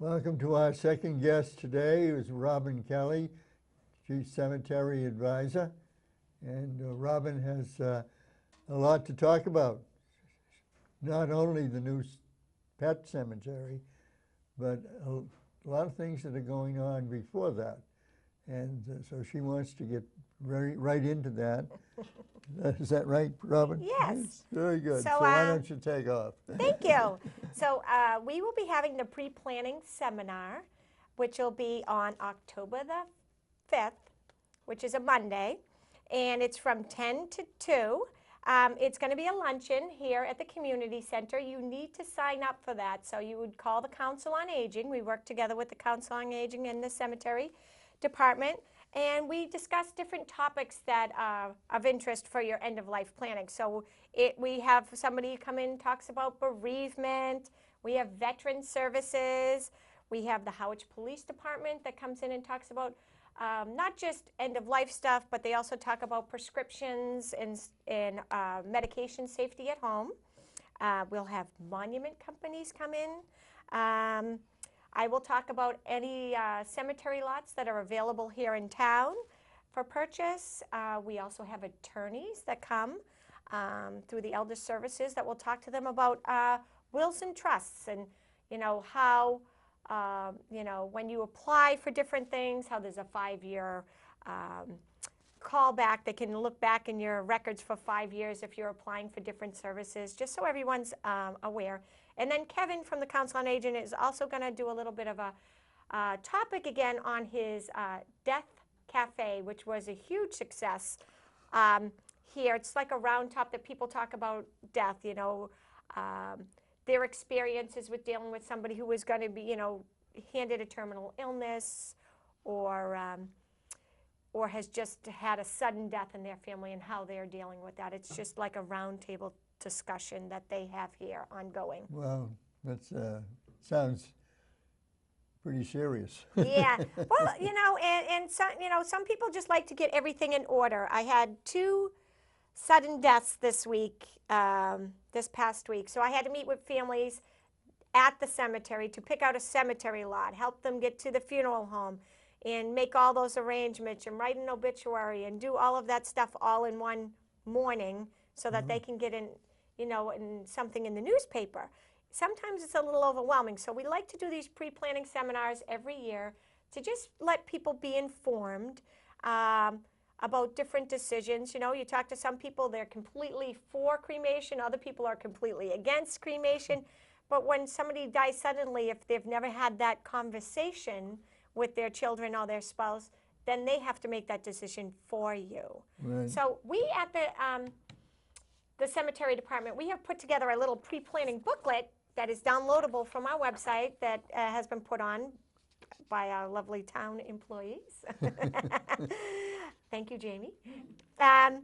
Welcome to our second guest today, who's Robbin Kelly, Chief Cemetery Advisor. And Robbin has a lot to talk about. Not only the new pet cemetery, but a lot of things that are going on before that. And so she wants to get right into that. Is that right, Robbin? Yes. Very good. So, So why don't you take off? Thank you. So we will be having the pre-planning seminar, which will be on October the 5th, which is a Monday, and it's from 10 to 2. It's going to be a luncheon here at the community center. You need to sign up for that. So you would call the Council on Aging. We work together with the Council on Aging and the cemetery department, and we discuss different topics that are of interest for your end-of-life planning. So we have somebody come in and talks about bereavement. We have veteran services. We have the Harwich Police Department that comes in and talks about not just end-of-life stuff, but they also talk about prescriptions and medication safety at home. We'll have monument companies come in. I will talk about any cemetery lots that are available here in town for purchase. We also have attorneys that come through the Elder Services that will talk to them about wills and trusts and, how, when you apply for different things, how there's a 5-year callback. They can look back in your records for 5 years if you're applying for different services, just so everyone's aware. And then Kevin from the Council on Aging is also going to do a little bit of a topic again on his Death Cafe, which was a huge success here. It's like a round top that people talk about death, their experiences with dealing with somebody who was going to be, handed a terminal illness or has just had a sudden death in their family and how they're dealing with that. It's just like a round table discussion that they have here ongoing. Well, that sounds pretty serious. Yeah. Well, and some people just like to get everything in order. I had 2 sudden deaths this past week. So I had to meet with families at the cemetery to pick out a cemetery lot, help them get to the funeral home, and make all those arrangements and write an obituary and do all of that stuff all in one morning so that they can get in, in something in the newspaper. Sometimes it's a little overwhelming. So we like to do these pre-planning seminars every year to just let people be informed about different decisions. You talk to some people, they're completely for cremation. Other people are completely against cremation. But when somebody dies suddenly, if they've never had that conversation with their children or their spouse, then they have to make that decision for you. Right. So we at the cemetery department, we have put together a little pre-planning booklet that is downloadable from our website that has been put on by our lovely town employees. Thank you, Jamie. And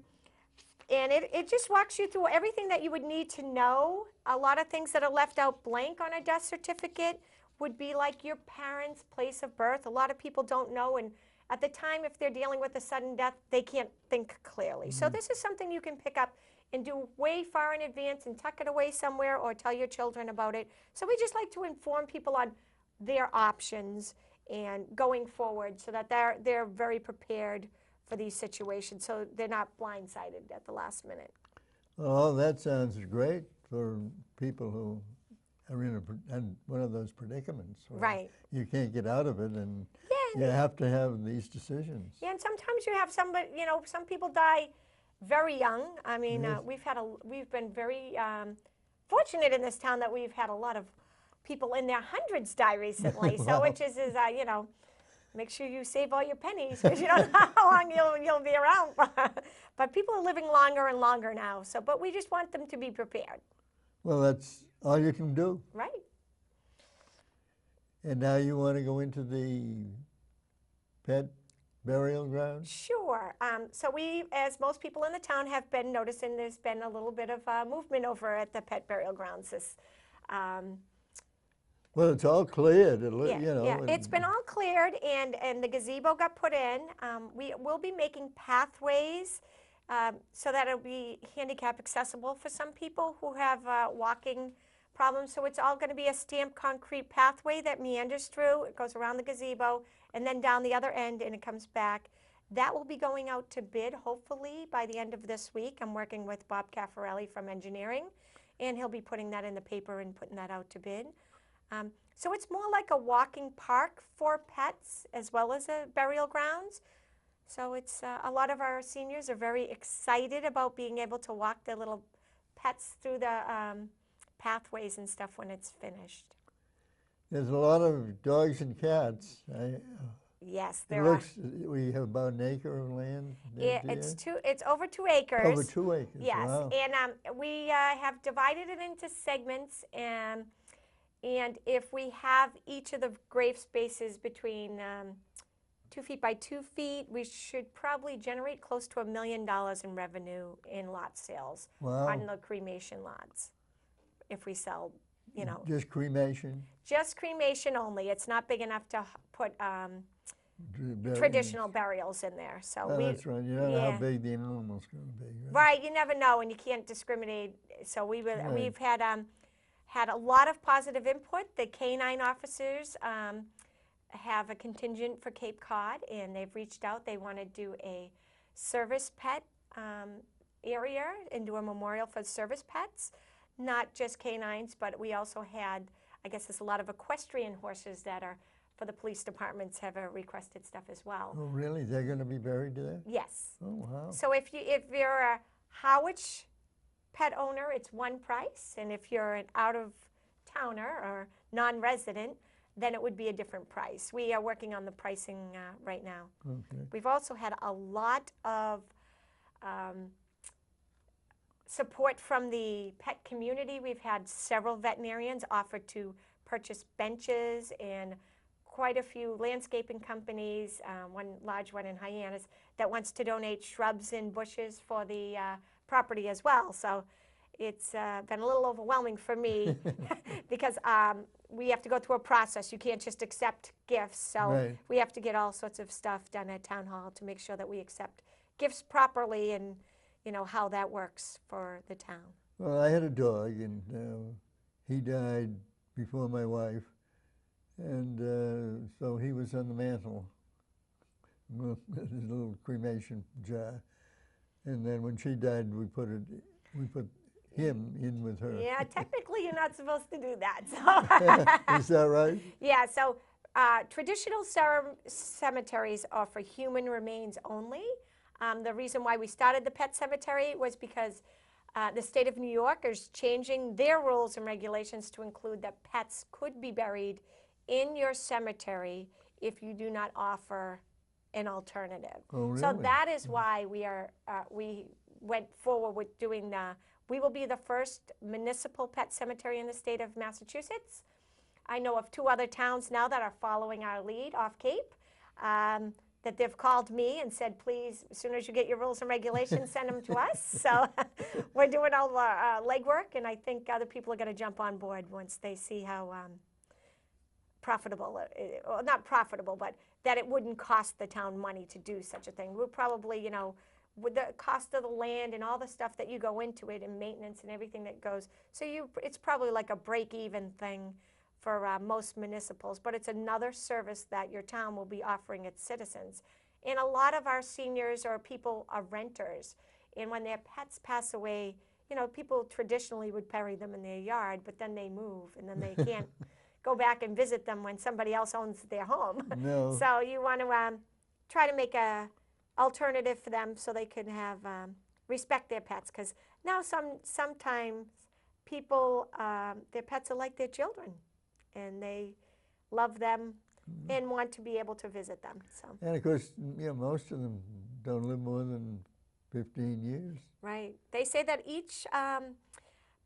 it just walks you through everything that you would need to know. A lot of things that are left out blank on a death certificate would be like your parents' place of birth. A lot of people don't know, and at the time, if they're dealing with a sudden death, they can't think clearly. So this is something you can pick up and do way far in advance and tuck it away somewhere or tell your children about it. So we just like to inform people on their options and going forward so that they're very prepared for these situations, so they're not blindsided at the last minute. Oh, that sounds great for people who are in one of those predicaments. Right. You can't get out of it, and you have to have these decisions. Yeah, and sometimes you have somebody, some people die very young. I mean, Yes. we've been very fortunate in this town that we've had a lot of people in their hundreds die recently. Wow. So which is make sure you save all your pennies because you don't know how long you'll be around. But people are living longer and longer now. So, but we just want them to be prepared. Well, that's all you can do. Right. And now you want to go into the pet burial ground? Sure. So we, as most people in the town have been noticing, there's been a little bit of movement over at the pet burial grounds. Well, it's all cleared, Yeah, it's been all cleared, and the gazebo got put in. We will be making pathways so that it'll be handicap accessible for some people who have walking problems. So it's all going to be a stamped concrete pathway that meanders through. It goes around the gazebo and then down the other end, and it comes back. That will be going out to bid hopefully by the end of this week. I'm working with Bob Caffarelli from engineering, and he'll be putting that in the paper and putting that out to bid. So it's more like a walking park for pets as well as a burial grounds. So it's a lot of our seniors are very excited about being able to walk their little pets through the pathways and stuff when it's finished. There's a lot of dogs and cats. Yes, It there are. looks, we have about an acre of land there, Yeah, dear? it's over 2 acres. Over 2 acres, Yes, wow. and we have divided it into segments, and if we have each of the grave spaces between 2 feet by 2 feet, we should probably generate close to $1 million in revenue in lot sales on the cremation lots. If we sell, you know. Just cremation? Just cremation only. It's not big enough to put Burials. traditional burials in there. So Oh, that's right. You don't know how big the animal's going to be, right? Right, you never know, and you can't discriminate. So we've had a lot of positive input. The canine officers have a contingent for Cape Cod, and they've reached out. They want to do a service pet area and do a memorial for service pets, not just canines, but we also had, I guess there's a lot of equestrian horses that are for the police departments have requested stuff as well. Oh, really? They're going to be buried there? Yes. Oh, wow. So if you're a Harwich pet owner, it's one price, and if you're an out-of-towner or non-resident, then it would be a different price. We are working on the pricing right now. Okay. We've also had a lot of support from the pet community. We've had several veterinarians offer to purchase benches, and quite a few landscaping companies, one large one in Hyannis, that wants to donate shrubs and bushes for the property as well. So it's been a little overwhelming for me because we have to go through a process. You can't just accept gifts. So we have to get all sorts of stuff done at Town Hall to make sure that we accept gifts properly, and you know how that works for the town. Well, I had a dog, and he died before my wife, and so he was on the mantle, his little cremation jar. And then when she died, we put him in with her. Yeah, technically you're not supposed to do that. So Is that right? Yeah, so traditional cemeteries are for human remains only. The reason why we started the pet cemetery was because the state of New York is changing their rules and regulations to include that pets could be buried in your cemetery if you do not offer an alternative. Oh, really? So that is why we went forward with doing we will be the first municipal pet cemetery in the state of Massachusetts. I know of 2 other towns now that are following our lead off Cape, that they've called me and said, please, as soon as you get your rules and regulations, send them to us. So we're doing all the legwork, and I think other people are going to jump on board once they see how profitable, well, not profitable, but that it wouldn't cost the town money to do such a thing. We'll probably, you know, with the cost of the land and all the stuff that you go into it and maintenance and everything that goes, so it's probably like a break-even thing for most municipals, but it's another service that your town will be offering its citizens. And a lot of our seniors or people are renters, and when their pets pass away, you know, people traditionally would bury them in their yard, but then they move, and then they can't go back and visit them when somebody else owns their home. No. So you want to try to make a alternative for them so they can have respect their pets, because now sometimes people, their pets are like their children, and they love them and want to be able to visit them. So. And of course, you know, most of them don't live more than 15 years. Right. They say that each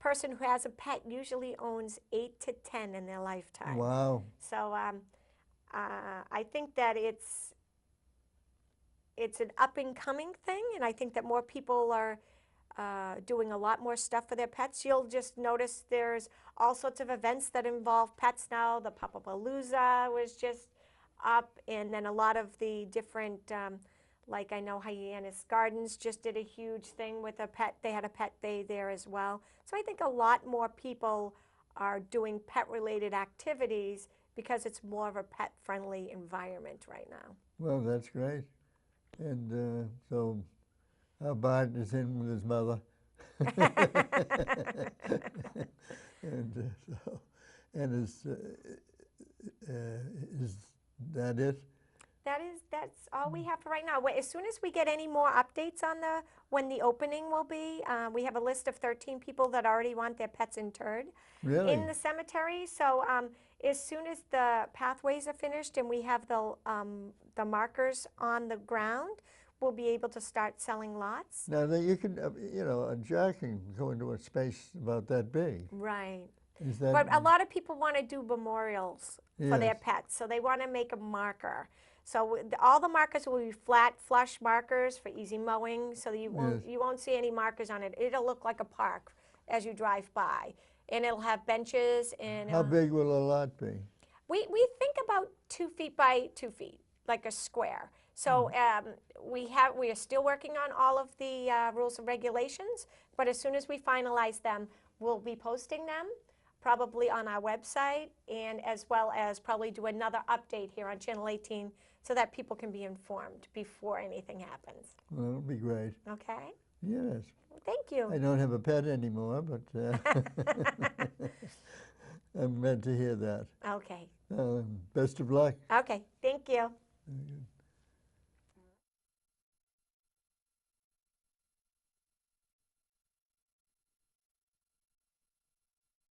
person who has a pet usually owns 8 to 10 in their lifetime. Wow. So I think that it's an up-and-coming thing, and I think that more people are doing a lot more stuff for their pets. You'll just notice there's all sorts of events that involve pets now. The Papapalooza was just up, and then a lot of the different, like I know Hyannis Gardens just did a huge thing with a pet. They had a pet day there as well. So I think a lot more people are doing pet-related activities because it's more of a pet-friendly environment right now. Well, that's great. And so Bart is in with his mother. And is that it? That's all we have for right now. As soon as we get any more updates on when the opening will be, we have a list of 13 people that already want their pets interred Really? in the cemetery. So as soon as the pathways are finished and we have the markers on the ground, we'll be able to start selling lots. Now that you can, a jar can go into a space about that big. Right. Is that? But a lot of people want to do memorials for their Yes. pets, so they want to make a marker. So all the markers will be flat, flush markers for easy mowing, so you won't see any markers on it. It'll look like a park as you drive by, and it'll have benches and. How big will a lot be? We think about 2 feet by 2 feet, like a square. So we are still working on all of the rules and regulations, but as soon as we finalize them, we'll be posting them probably on our website, and as well as probably do another update here on Channel 18 so that people can be informed before anything happens. Well, that'll be great. Okay? Yes. Well, thank you. I don't have a pet anymore, but I'm glad to hear that. Okay. Best of luck. Okay, thank you. Very good.